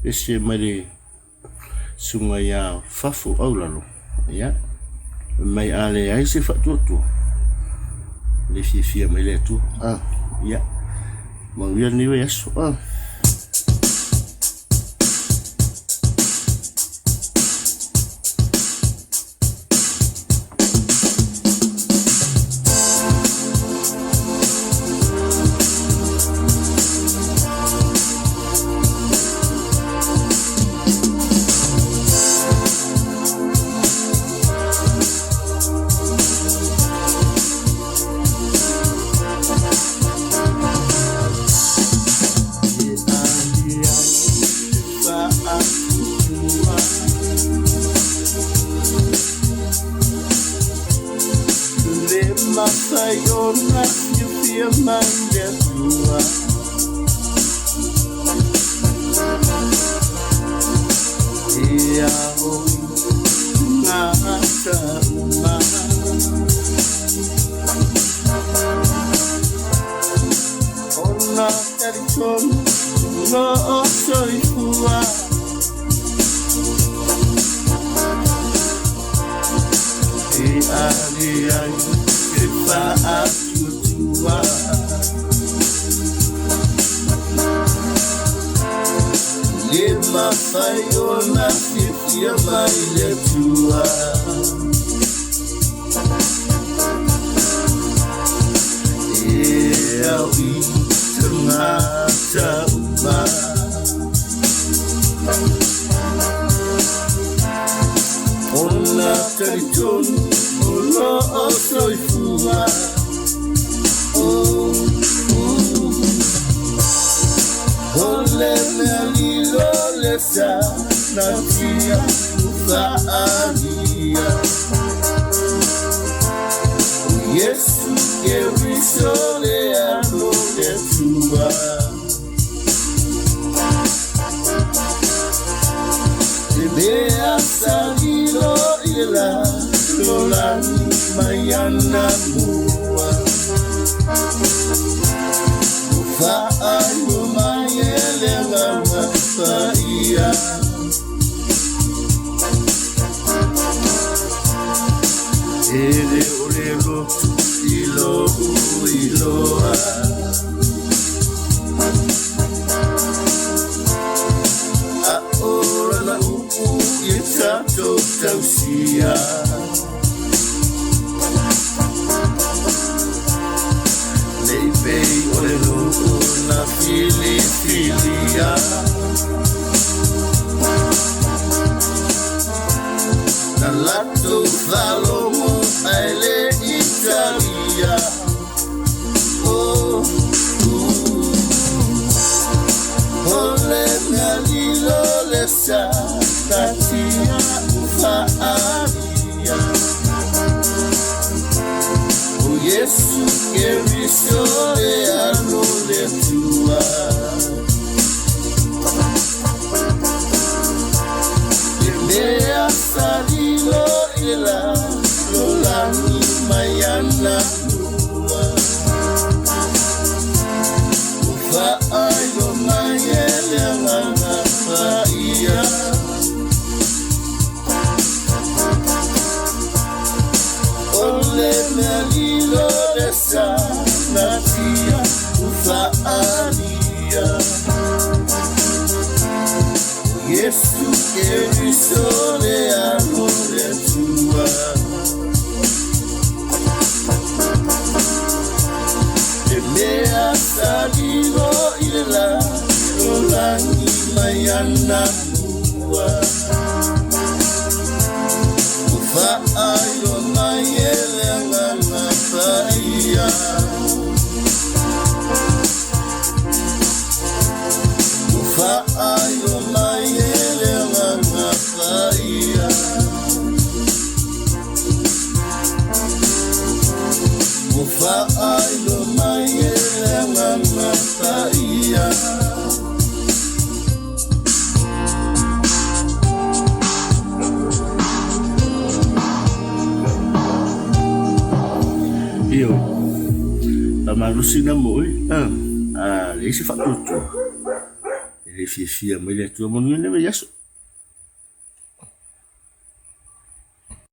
ese mai sunga ia fafu au lalo ia mai ale ai se fatutu le fia mai le tu ia ma ia ni we aso Sayona you feel my death ia o ngata uma ona terton no soy fua ia Fa'atutua Lima sayona Fifia maile tua Eawi tengata uma Ona kariton Ono soy fua Ole me alilo le sa Natia ufaadia Yesu erisole ano le tua Ebea salilo ila Lolani mayana mua Fa'ayo mayele ngana fa'ia Ere orero iloa Aora na upu yetato tausia na filia na lato valomo aile Italia ole na lilo le sa tatia ufaaria Yesu erisole ano le tua Emea salilo ila Lolani mayana mua Ufaayo mayele ngana fa'ia Ole me alilo lesa natia ufaadia Yesu erisole anole tua Emea salilo ila Lolani mayana mua Fa'ayo mayele ngana fa'ia Fa'ayo mayele ngana fa'ia Fa'ayo mayele ngana fa'ia Io la malusina moi le si fa tutto le fiafia mai le atua manuia leva iaso